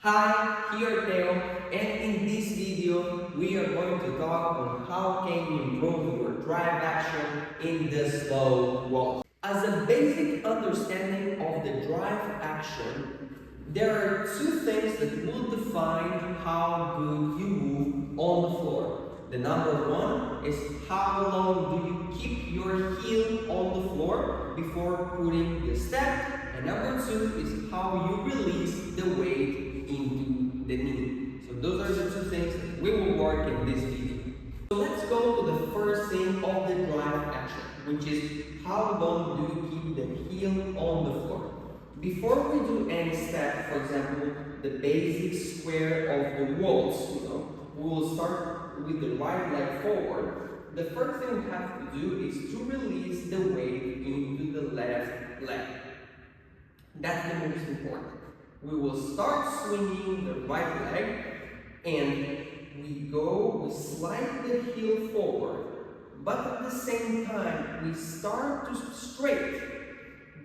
Hi, here Theo, and in this video we are going to talk on how can you improve your drive action in the slow waltz. As a basic understanding of the drive action, there are two things that will define how good you move on the floor. The number one is how long do you keep your heel on the floor before putting the step, and number two is how you release the weight into the knee. So those are the two things that we will work in this video. So let's go to the first thing of the drive action, which is how long do you keep the heel on the floor. Before we do any step, for example, the basic square of the waltz, we will start with the right leg forward. The first thing we have to do is to release the weight into the left leg. That's the most important. We will start swinging the right leg and we slide the heel forward, but at the same time we start to straighten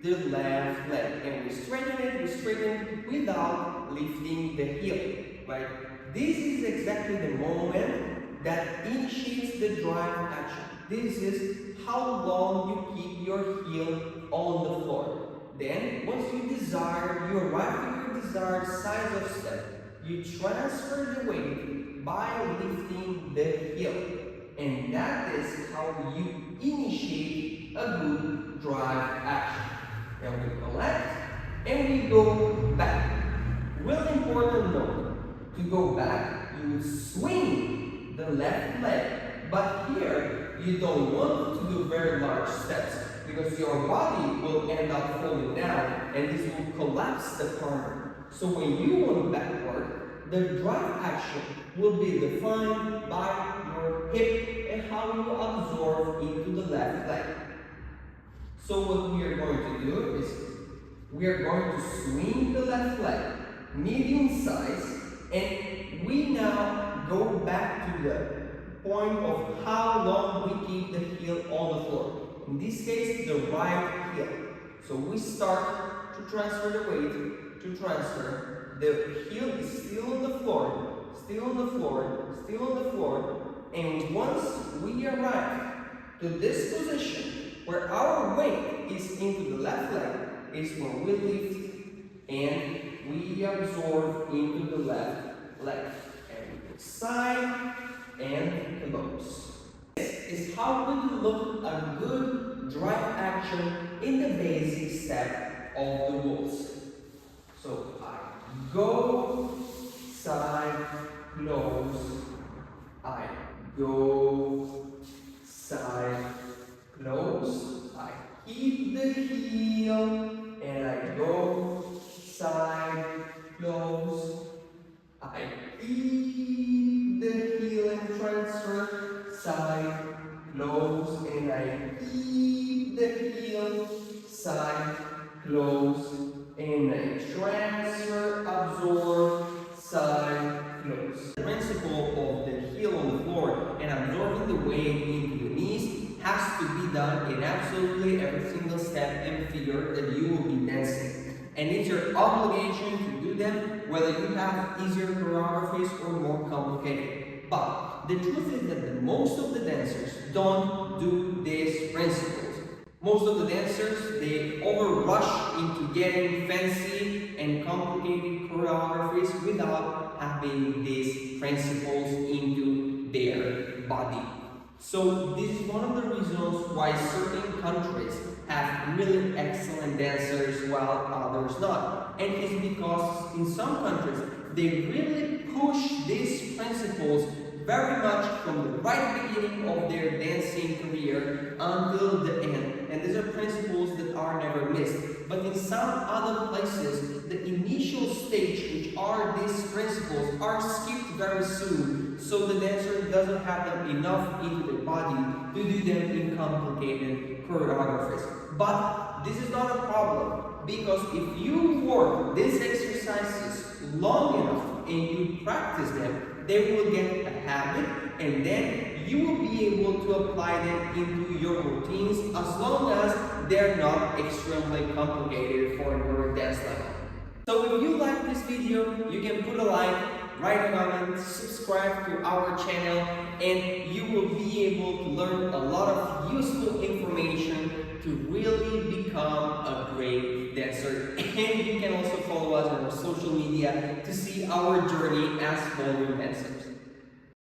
the left leg, and we straighten it without lifting the heel, right? This is exactly the moment that initiates the drive action. This is how long you keep your heel on the floor. Then, once you arrive to your desired size of step, you transfer the weight by lifting the heel. And that is how you initiate a good drive action. And we collect and we go back. Really important note, to go back, you will swing the left leg, but here you don't want to do very large steps, because your body will end up falling down and this will collapse the corner. So when you move backward, the drive action will be defined by your hip and how you absorb into the left leg. So what we are going to do is we are going to swing the left leg, medium size, and we now go back to the point of how long we keep the heel on the floor. In this case, the right heel. So we start to transfer the weight, to transfer. The heel is still on the floor, still on the floor, still on the floor. And once we arrive to this position, where our weight is into the left leg, is when we lift and we absorb into the left leg. And side and close. This is how we look a good drive action in the basic step of the waltz. So I go, side, close, I go, side, close, I keep the heel, and I go, side, close, I keep the heel and transfer, side, close, and I keep the heel, side, close, and I transfer, absorb, side, close. The principle of the heel on the floor and absorbing the weight into the knees has to be done in absolutely every single step and figure that you will be dancing. And it's your obligation to do them, whether you have easier choreographies or more complicated. But the truth is that most of the dancers don't do these principles. Most of the dancers, they overrush into getting fancy and complicated choreographies without having these principles into their body. So this is one of the reasons why certain countries have really excellent dancers while others not. And it's because in some countries, they really push these principles very much from the right beginning of their dancing career until the end. And these are principles that are never missed. But in some other places, the initial stage, which are these principles, are skipped very soon. So the dancer doesn't have them enough into their body to do them in complicated choreographies. But this is not a problem, because if you work these exercises long enough and you practice them, they will get a habit, and then you will be able to apply them into your routines as long as they're not extremely complicated for your dance level. So if you like this video, you can put a like, write a comment, subscribe to our channel, and you will be able to learn a lot of useful information to really become a great dancer. And you can also follow us on our social media to see our journey as ballroom dancers.